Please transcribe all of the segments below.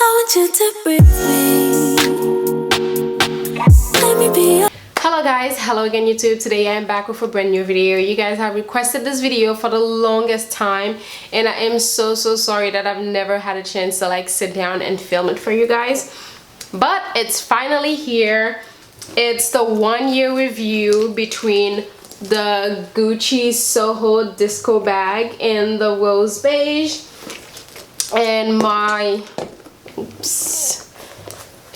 want you to breathe me. Let me be your... Hello guys, hello again YouTube. Today I am back with a brand new video. You guys have requested this video for the longest time and I am so sorry that I've never had a chance to like sit down and film it for you guys. But it's finally here. It's the 1 year review between the Gucci Soho disco bag in the rose beige and my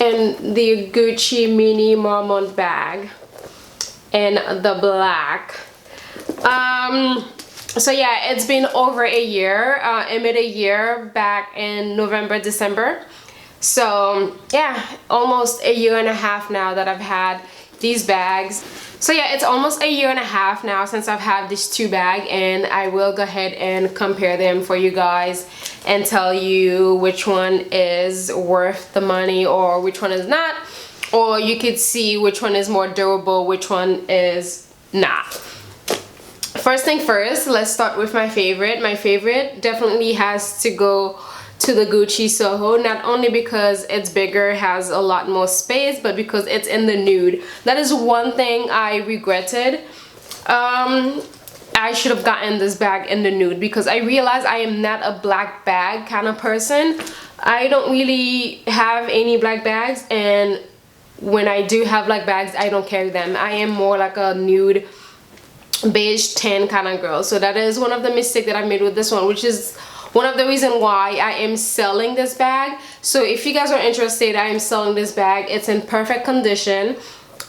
and the Gucci mini Marmont bag and the black. So yeah, it's been over a year. I made a year back in November, December. So yeah, almost a year and a half now that I've had these bags. So yeah, it's almost a year and a half now since I've had these two bags, and I will go ahead and compare them for you guys and tell you which one is worth the money or which one is not, or you could see which one is more durable, which one is not. First thing first, let's start with my favorite. My favorite definitely has to go to the Gucci Soho, not only because it's bigger, has a lot more space, but because it's in the nude. That is one thing I regretted. I should have gotten this bag in the nude because I realized I am not a black bag kind of person. I don't really have any black bags, and when I do have black bags, I don't carry them. I am more like a nude beige tan kind of girl. So that is one of the mistakes that I made with this one, which is one of the reasons why I am selling this bag. So if you guys are interested, I am selling this bag. It's in perfect condition.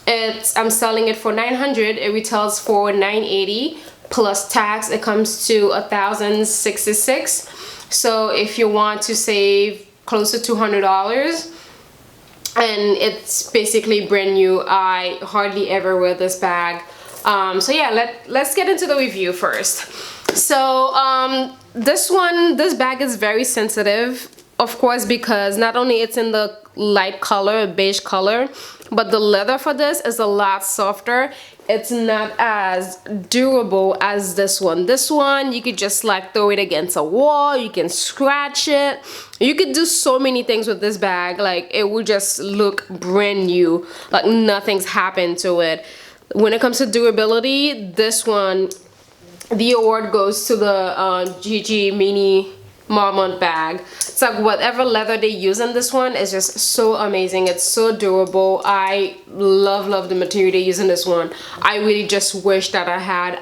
I'm selling it for $900. It retails for $980 plus tax. It comes to $1,066. So if you want to save close to $200, and it's basically brand new, I hardly ever wear this bag. So yeah, let's get into the review first. So this bag is very sensitive, of course, because not only it's in the light color, beige color, but the leather for this is a lot softer. It's not as durable as this one. This one, you could just like throw it against a wall, you can scratch it, you could do so many things with this bag. Like, it would just look brand new, like nothing's happened to it. When it comes to durability, this one, the award goes to the GG mini Marmont bag. It's like whatever leather they use in this one is just so amazing. It's so durable. I love the material they use in this one. I really just wish that I had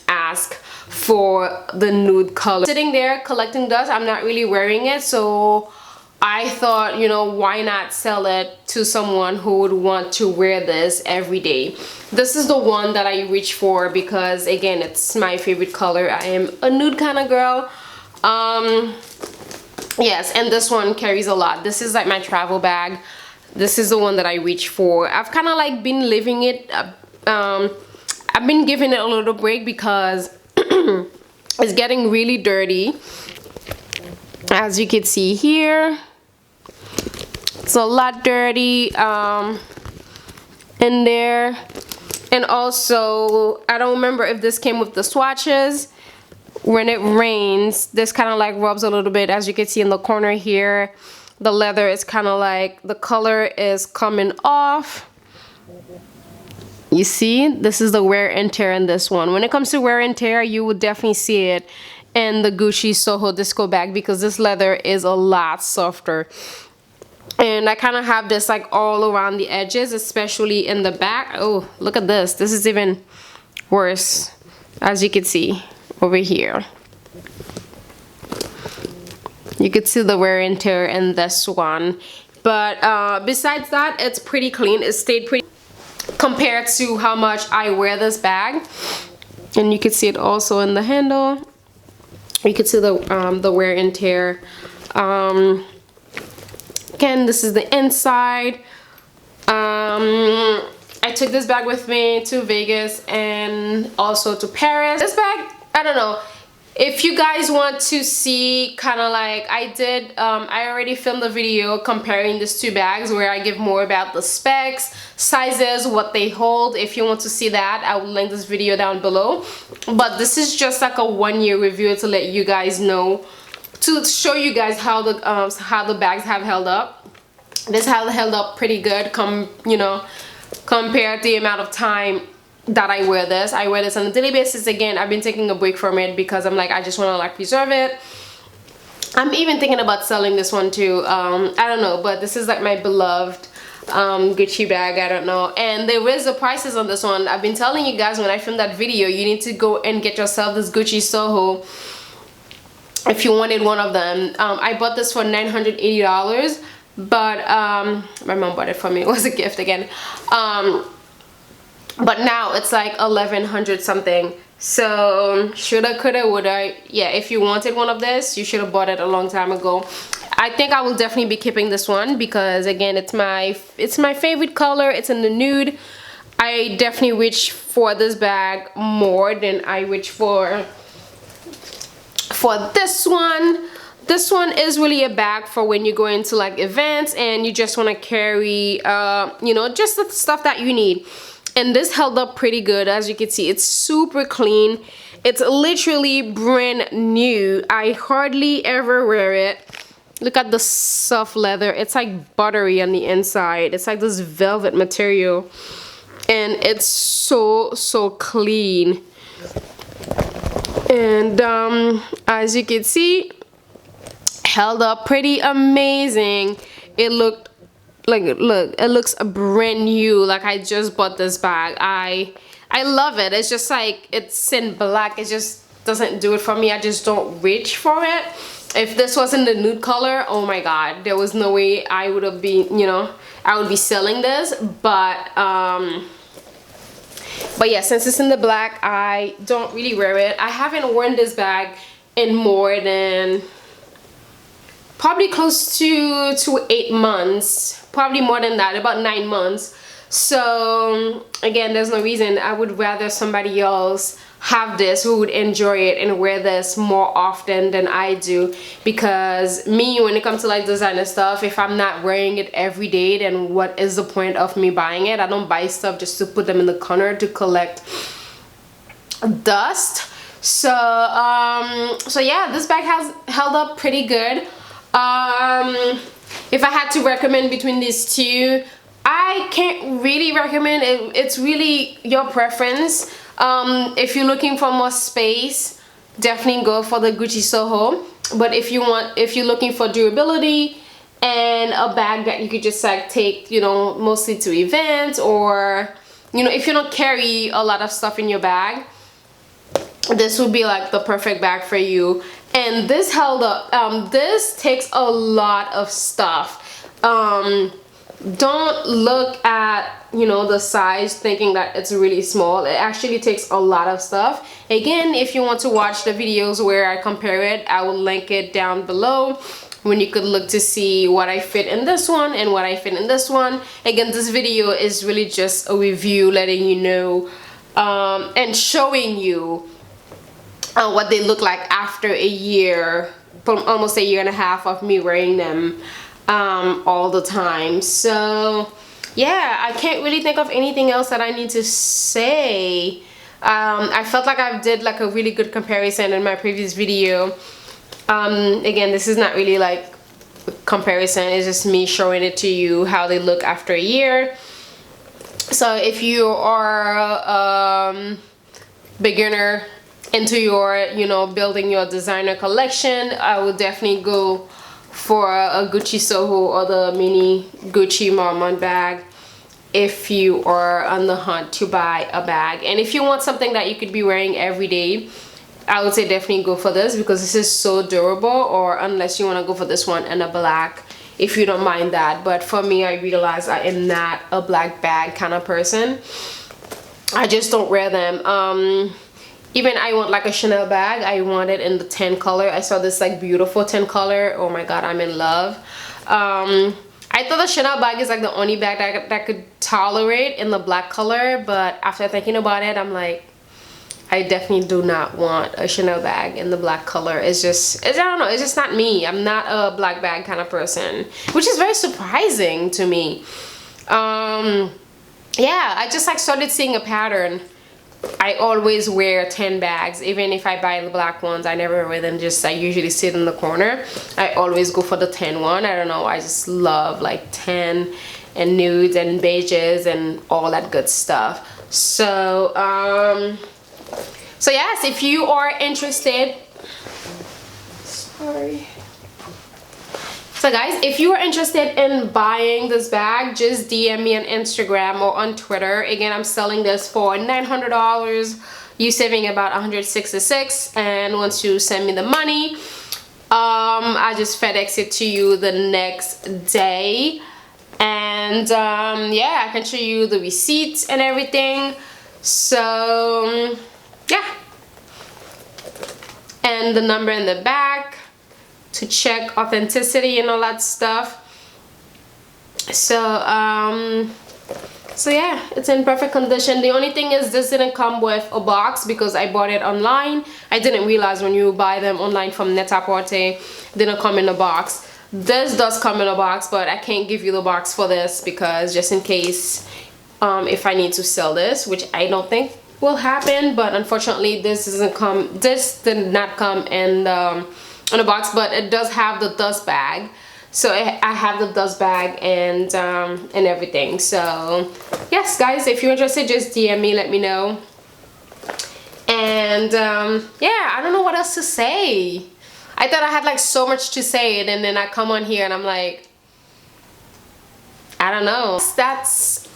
asked for the nude color. Sitting there collecting dust, I'm not really wearing it, so I thought, you know, why not sell it to someone who would want to wear this every day. This is the one that I reach for because, again, it's my favorite color. I am a nude kind of girl. Yes, and this one carries a lot. This is like my travel bag. This is the one that I reach for. I've kind of like been leaving it, I've been giving it a little break because it's getting really dirty. As you can see here, it's a lot dirty in there. And also, I don't remember if this came with the swatches. When it rains, this kind of like rubs a little bit. As you can see in the corner here, the leather is kind of like, the color is coming off. You see, this is the wear and tear in this one. When it comes to wear and tear, you would definitely see it in the Gucci Soho disco bag because this leather is a lot softer. And I kind of have this like all around the edges, especially in the back. Oh, look at this. This is even worse, as you can see over here. You could see the wear and tear in this one. But besides that, it's pretty clean. It stayed pretty compared to how much I wear this bag. And you can see it also in the handle. You can see the wear and tear. Again, this is the inside. I took this bag with me to Vegas and also to Paris. This bag, I don't know. If you guys want to see kind of like I did, I already filmed a video comparing these two bags where I give more about the specs, sizes, what they hold. If you want to see that, I will link this video down below. But this is just like a 1 year review to let you guys know to show you guys how the bags have held up. This has held up pretty good, you know, compared to the amount of time that I wear this. I wear this on a daily basis. Again, I've been taking a break from it because I'm like, I just want to like preserve it. I'm even thinking about selling this one too. I don't know, but this is like my beloved Gucci bag. I don't know. And there is the prices on this one. I've been telling you guys when I filmed that video, you need to go and get yourself this Gucci Soho if you wanted one of them. I bought this for $980, but my mom bought it for me. It was a gift again. But now it's like 1100 something. So shoulda, coulda, woulda. Yeah, if you wanted one of this, you should have bought it a long time ago. I think I will definitely be keeping this one because again, it's my favorite color. It's in the nude. I definitely reach for this bag more than I reach for this one. This one is really a bag for when you go into like events and you just want to carry you know, just the stuff that you need. And this held up pretty good. As you can see, it's super clean. It's literally brand new. I hardly ever wear it. Look at the soft leather. It's like buttery on the inside. It's like this velvet material. And it's so clean. And as you can see, held up pretty amazing. It looked like, look, it looks brand new. Like I just bought this bag. I love it. It's just like, it's in black. It just doesn't do it for me. I just don't reach for it. If this was in the nude color, oh my god, there was no way I would have been, you know, I would be selling this. But yeah, since it's in the black, I don't really wear it. I haven't worn this bag in more than probably close to 8 months, probably more than that, about 9 months. So again, there's no reason. I would rather somebody else have this who would enjoy it and wear this more often than I do, because me, when it comes to like designer stuff, if I'm not wearing it every day, then what is the point of me buying it? I don't buy stuff just to put them in the corner to collect dust. So so yeah, this bag has held up pretty good. If I had to recommend between these two, I can't really recommend it. It's really your preference. If you're looking for more space, definitely go for the Gucci Soho. But if you're looking for durability and a bag that you could just like take, you know, mostly to events, or you know, if you don't carry a lot of stuff in your bag, this would be like the perfect bag for you. And this held up. This takes a lot of stuff. Don't look at, you know, the size thinking that it's really small. It actually takes a lot of stuff. Again, if you want to watch the videos where I compare it, I will link it down below, when you could look to see what I fit in this one and what I fit in this one. Again, this video is really just a review, letting you know and showing you what they look like after a year, almost a year and a half of me wearing them all the time. So yeah, I can't really think of anything else that I need to say. I felt like I did like a really good comparison in my previous video. Again, this is not really like comparison, it's just me showing it to you how they look after a year. So if you are beginner into your, you know, building your designer collection, I would definitely go for a Gucci Soho or the mini Gucci Marmont bag if you are on the hunt to buy a bag. And if you want something that you could be wearing every day, I would say definitely go for this, because this is so durable. Or unless you want to go for this one in a black, if you don't mind that. But for me, I realize I am not a black bag kind of person. I just don't wear them. Even I want like a Chanel bag. I want it in the tan color. I saw this like beautiful tan color. Oh my god, I'm in love. I thought the Chanel bag is like the only bag that could tolerate in the black color, but after thinking about it, I'm like, I definitely do not want a Chanel bag in the black color. It's just, I don't know, it's just not me. I'm not a black bag kind of person, which is very surprising to me. Yeah, I just like started seeing a pattern I always wear 10 bags. Even if I buy the black ones, I never wear them. Just I usually sit in the corner. I always go for the 10 one. I don't know, I just love like 10 and nudes and beiges and all that good stuff. So so yes, if you are interested, sorry. So guys, if you are interested in buying this bag, just DM me on Instagram or on Twitter. Again, I'm selling this for $900. You saving about $166, and once you send me the money, I just FedEx it to you the next day. And yeah, I can show you the receipts and everything. So yeah, and the number in the back to check authenticity and all that stuff. So so yeah, it's in perfect condition. The only thing is this didn't come with a box because I bought it online. I didn't realize when you buy them online from Net-a-Porter, they didn't come in a box. This does come in a box, but I can't give you the box for this because just in case if I need to sell this, which I don't think will happen, but unfortunately this did not come in a box, but it does have the dust bag. So I have the dust bag and everything. So yes guys, if you're interested, just DM me, let me know. And yeah, I don't know what else to say. I thought I had like so much to say, and then I come on here and I'm like, I don't know. That's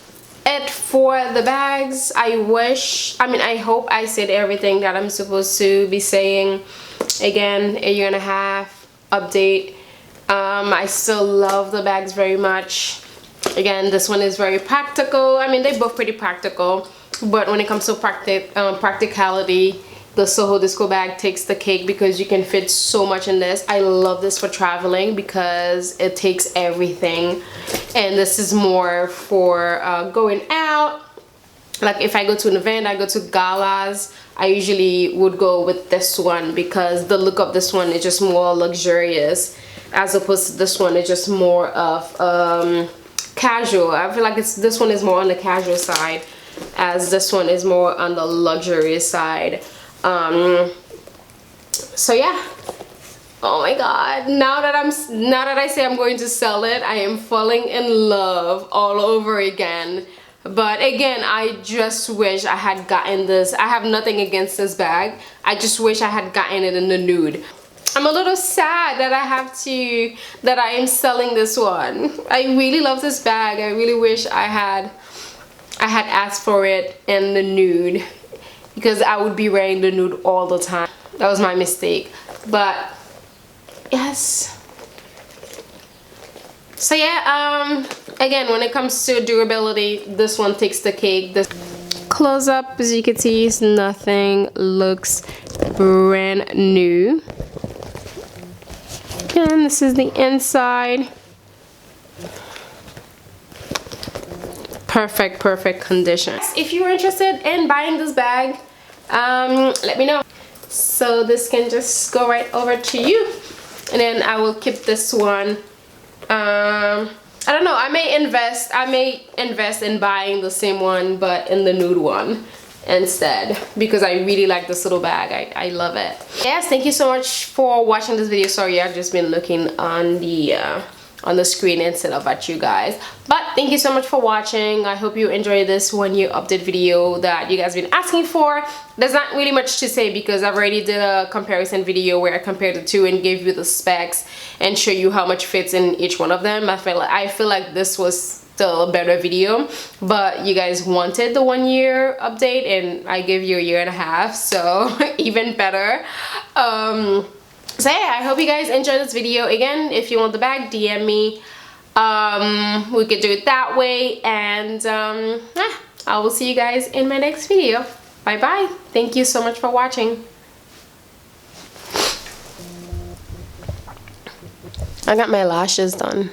it for the bags. I hope I said everything that I'm supposed to be saying. Again, a year and a half update. I still love the bags very much. Again, this one is very practical. I mean, they're both pretty practical, but when it comes to practicality, the Soho Disco bag takes the cake because you can fit so much in this. I love this for traveling because it takes everything, and this is more for going out. Like if I go to an event, I go to galas, I usually would go with this one because the look of this one is just more luxurious, as opposed to this one is just more of casual. I feel like this one is more on the casual side, as this one is more on the luxurious side. So yeah. Oh my god, now that I say I'm going to sell it, I am falling in love all over again. But again, I just wish I had gotten this. I have nothing against this bag. I just wish I had gotten it in the nude. I'm a little sad that I am selling this one. I really love this bag. I really wish I had asked for it in the nude, because I would be wearing the nude all the time. That was my mistake. But yes. So yeah, again, when it comes to durability, this one takes the cake. This close up, as you can see, nothing looks brand new. And this is the inside. Perfect condition. If you're interested in buying this bag, let me know. So this can just go right over to you, and then I will keep this one. I don't know, I may invest in buying the same one but in the nude one instead, because I really like this little bag. I love it. Yes, thank you so much for watching this video. Sorry, I've just been looking on the screen instead of at you guys. But thank you so much for watching. I hope you enjoyed this 1 year update video that you guys been asking for. There's not really much to say because I've already did a comparison video where I compared the two and gave you the specs and show you how much fits in each one of them. I feel like this was still a better video, but you guys wanted the 1 year update and I gave you a year and a half, so even better. So yeah, I hope you guys enjoyed this video. Again, if you want the bag, DM me. We could do it that way, and I will see you guys in my next video. Bye bye. Thank you so much for watching. I got my lashes done.